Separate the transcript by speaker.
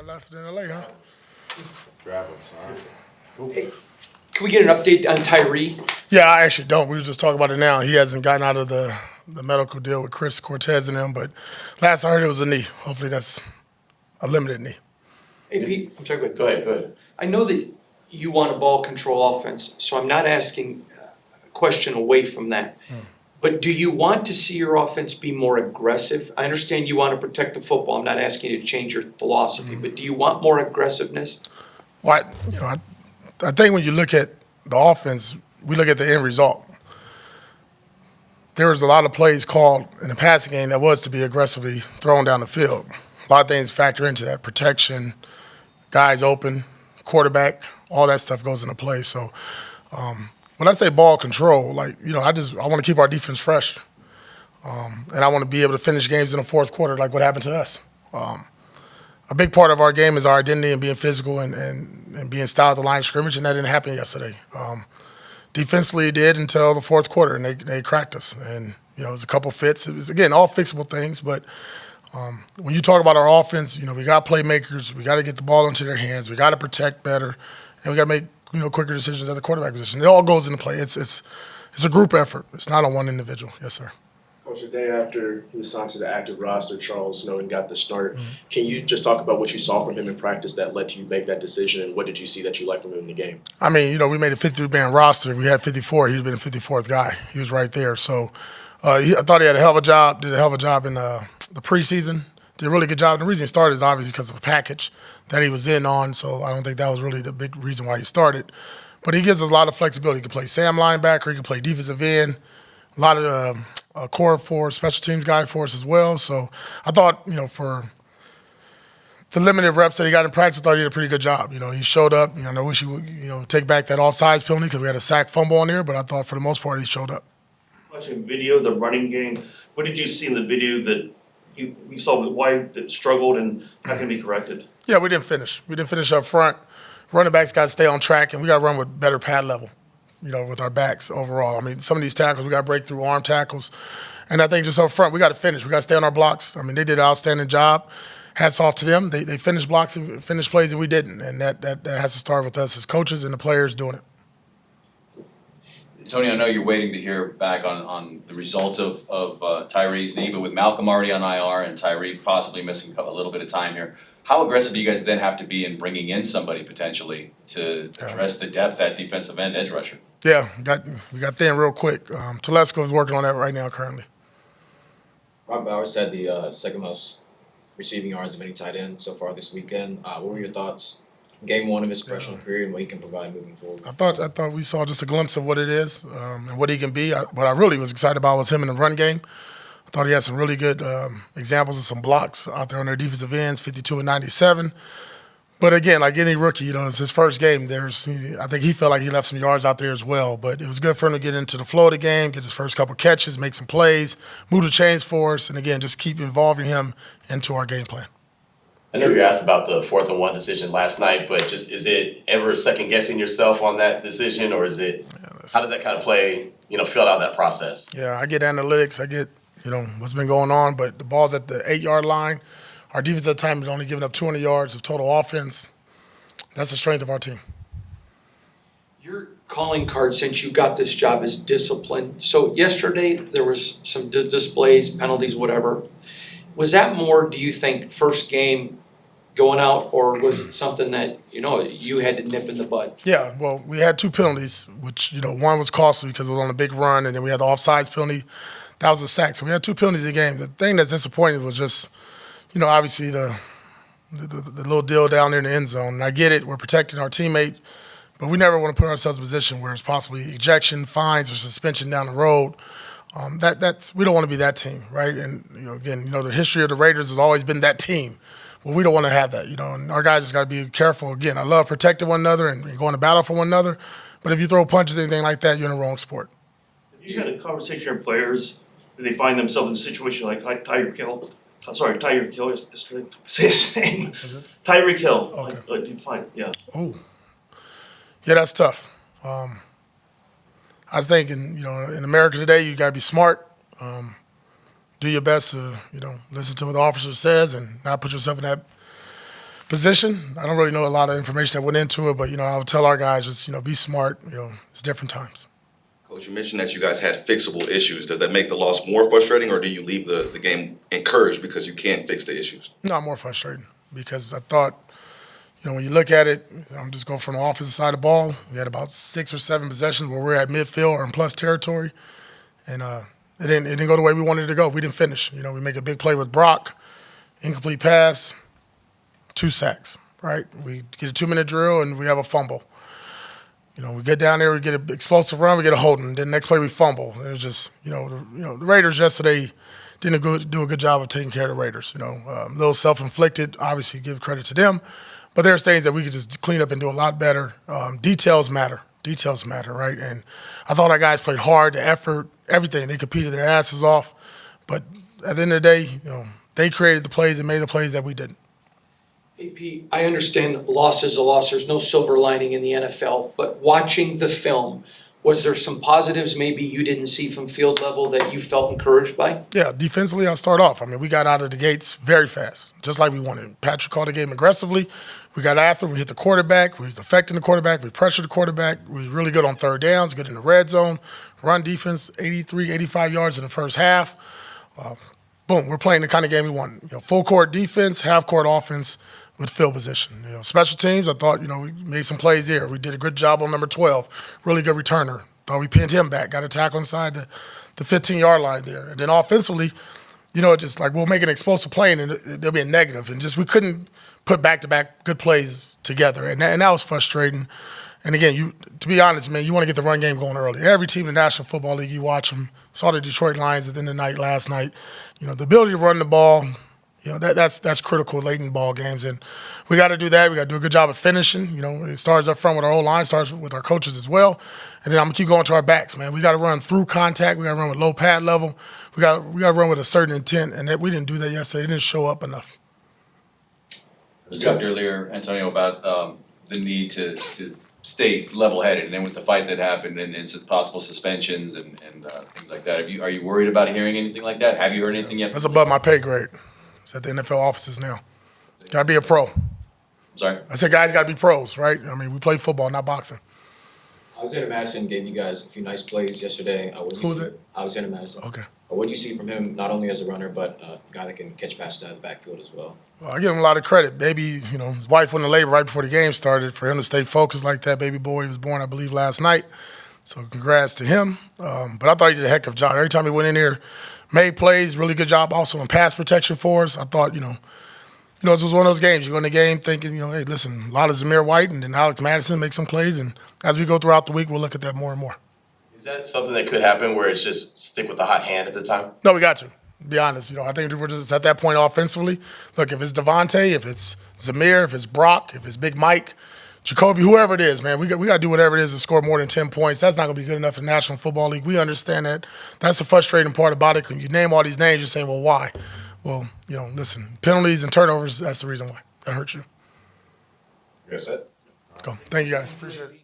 Speaker 1: left in LA, huh?
Speaker 2: Travel, sorry. Cool.
Speaker 3: Hey, can we get an update on Tyree?
Speaker 1: Yeah, I actually don't. We were just talking about it now. He hasn't gotten out of the medical deal with Chris Cortez and them, but last I heard it was a knee. Hopefully that's a limited knee.
Speaker 3: Hey, Pete, I'm sorry,
Speaker 2: Go ahead.
Speaker 3: I know that you want a ball control offense, so I'm not asking a question away from that. But do you want to see your offense be more aggressive? I understand you want to protect the football. I'm not asking you to change your philosophy, but do you want more aggressiveness?
Speaker 1: Well, I think when you look at the offense, we look at the end result. There was a lot of plays called in the passing game that was to be aggressively thrown down the field. A lot of things factor into that. Protection, guys open, quarterback, all that stuff goes into play. So when I say ball control, I want to keep our defense fresh. And I want to be able to finish games in the fourth quarter like what happened to us. A big part of our game is our identity and being physical and being styled at the line of scrimmage, and that didn't happen yesterday. Defensively, it did until the fourth quarter, and they cracked us. And, it was a couple fits. It was, again, all fixable things. But when you talk about our offense, we got playmakers. We got to get the ball into their hands. We got to protect better, and we got to make quicker decisions at the quarterback position. It all goes into play. It's a group effort. It's not on one individual. Yes, sir.
Speaker 4: Coach, the day after he was signed to the active roster, Charles Snowden got the start. Can you just talk about what you saw from him in practice that led to you make that decision, and what did you see that you liked from him in the game?
Speaker 1: I mean, we made a 53-man roster. We had 54. He's been a 54th guy. He was right there. So I thought he had a hell of a job, did a hell of a job in the preseason. Did a really good job. And the reason he started is obviously because of a package that he was in on, so I don't think that was really the big reason why he started. But he gives us a lot of flexibility. He can play Sam linebacker. He can play defensive end. A lot of core for special teams guy for us as well. So I thought, for the limited reps that he got in practice, I thought he did a pretty good job. He showed up. I wish he would, take back that offsides penalty because we had a sack fumble on there, but I thought for the most part he showed up.
Speaker 5: Watching video, the running game, what did you see in the video that you saw why it struggled and how can it be corrected?
Speaker 1: Yeah, we didn't finish. We didn't finish up front. Running backs got to stay on track, and we got to run with better pad level, with our backs overall. I mean, some of these tackles, we got breakthrough arm tackles. And I think just up front, we got to finish. We got to stay on our blocks. I mean, they did an outstanding job. Hats off to them. They finished blocks and finished plays, and we didn't. And that has to start with us as coaches and the players doing it.
Speaker 6: Tony, I know you're waiting to hear back on the results of Tyree's knee, but with Malcolm already on IR and Tyree possibly missing a little bit of time here, how aggressive do you guys then have to be in bringing in somebody potentially to address the depth at defensive end edge rusher? Yeah,
Speaker 1: we got thin real quick. Telesco is working on that right now currently.
Speaker 7: Rob Bowers had the second most receiving yards of any tight end so far this weekend. What were your thoughts? Game one of his professional career and what he can provide moving forward.
Speaker 1: I thought we saw just a glimpse of what it is and what he can be. What I really was excited about was him in the run game. I thought he had some really good examples of some blocks out there on their defensive ends, 52 and 97. But again, like any rookie, it's his first game. I think he felt like he left some yards out there as well. But it was good for him to get into the flow of the game, get his first couple catches, make some plays, move the chains for us, and again, just keep involving him into our game plan.
Speaker 2: I know you were asked about the 4th and 1 decision last night, but just is it ever second guessing yourself on that decision, or is it? How does that kind of play? Fill out that process.
Speaker 1: Yeah, I get analytics. I get what's been going on, but the ball's at the 8-yard line. Our defense at the time is only giving up 200 yards of total offense. That's the strength of our team.
Speaker 3: Your calling card since you got this job is discipline. So yesterday there was some displays, penalties, whatever. Was that more, do you think, first game going out, or was it something that, you had to nip in the bud?
Speaker 1: Yeah, well, we had 2 penalties, which, one was costly because it was on a big run, and then we had the offsides penalty. That was a sack. So we had 2 penalties in the game. The thing that's disappointing was just, obviously the little deal down there in the end zone. And I get it. We're protecting our teammate, but we never want to put ourselves in a position where it's possibly ejection, fines, or suspension down the road. We don't want to be that team, right? And, again, the history of the Raiders has always been that team. Well, we don't want to have that, and our guys just got to be careful. Again, I love protecting one another and going to battle for one another, but if you throw punches or anything like that, you're in the wrong sport.
Speaker 5: Have you had a conversation with players when they find themselves in a situation like Tyreek Hill? Tyreek Hill yesterday. Say his name. Tyreek Hill.
Speaker 1: Okay.
Speaker 5: Like you find, yeah.
Speaker 1: Oh, yeah, that's tough. I was thinking, in America today, you got to be smart. Do your best to, listen to what the officer says and not put yourself in that position. I don't really know a lot of information that went into it, but, I would tell our guys just, be smart. It's different times.
Speaker 8: Coach, you mentioned that you guys had fixable issues. Does that make the loss more frustrating, or do you leave the game encouraged because you can't fix the issues?
Speaker 1: No, more frustrating because I thought, when you look at it, I'm just going from the offensive side of the ball. We had about 6 or 7 possessions where we're at midfield or in plus territory, and it didn't go the way we wanted it to go. We didn't finish. We make a big play with Brock, incomplete pass, 2 sacks, right? We get a 2-minute drill and we have a fumble. We get down there, we get an explosive run, we get a holding. Then next play we fumble. It was just, the Raiders yesterday didn't do a good job of taking care of the Raiders. Those self-inflicted, obviously give credit to them. But there's things that we could just clean up and do a lot better. Details matter. Details matter, right? And I thought our guys played hard, the effort, everything. They competed their asses off. But at the end of the day, they created the plays and made the plays that we didn't.
Speaker 3: AP, I understand loss is a loss. There's no silver lining in the NFL. But watching the film, was there some positives maybe you didn't see from field level that you felt encouraged by?
Speaker 1: Yeah, defensively, I'll start off. We got out of the gates very fast, just like we wanted. Patrick called the game aggressively. We got after, we hit the quarterback, we was affecting the quarterback, we pressured the quarterback. We was really good on third downs, good in the red zone. Run defense, 83, 85 yards in the first half. Boom, we're playing the kind of game we want. Full court defense, half court offense with field position. Special teams, I thought, we made some plays there. We did a good job on number 12, really good returner. Thought we pinned him back, got a tackle inside the 15-yard line there. And then offensively, just like we'll make an explosive play and there'll be a negative. And just we couldn't put back-to-back good plays together. And that was frustrating. And again, to be honest, man, you want to get the run game going early. Every team in the National Football League, you watch them. Saw the Detroit Lions at the end of the night last night. The ability to run the ball, that's critical late in ball games. And we got to do that. We got to do a good job of finishing. It starts up front with our O-line, starts with our coaches as well. And then I'm going to keep going to our backs, man. We got to run through contact. We got to run with low pad level. We got to run with a certain intent, and we didn't do that yesterday. It didn't show up enough.
Speaker 6: You talked earlier, Antonio, about the need to stay level-headed, and then with the fight that happened and some possible suspensions and things like that. Are you worried about hearing anything like that? Have you heard anything yet?
Speaker 1: That's above my pay grade. It's at the NFL offices now. Got to be a pro.
Speaker 6: I'm sorry?
Speaker 1: I said guys got to be pros, right? We play football, not boxing.
Speaker 7: Alexander Mattison gave you guys a few nice plays yesterday.
Speaker 1: Who was it?
Speaker 7: Alexander Mattison.
Speaker 1: Okay.
Speaker 7: What do you see from him, not only as a runner, but a guy that can catch passes out of the backfield as well?
Speaker 1: Well, I give him a lot of credit. Baby, his wife went in labor right before the game started. For him to stay focused like that, baby boy was born, I believe, last night. So congrats to him. But I thought he did a heck of a job. Every time he went in there, made plays, really good job also in pass protection for us. I thought, this was one of those games. You go in the game thinking, hey, listen, a lot of Zamir White and then Alex Mattison make some plays. And as we go throughout the week, we'll look at that more and more.
Speaker 2: Is that something that could happen where it's just stick with the hot hand at the time?
Speaker 1: No, we got to be honest. I think we're just at that point offensively. Look, if it's Devontae, if it's Zamir, if it's Brock, if it's Big Mike, Jacoby, whoever it is, man, we got to do whatever it is to score more than 10 points. That's not going to be good enough in the National Football League. We understand that. That's the frustrating part about it. When you name all these names, you're saying, well, why? Well, listen, penalties and turnovers, that's the reason why. That hurts you.
Speaker 8: That's it.
Speaker 1: Go. Thank you, guys. Appreciate it.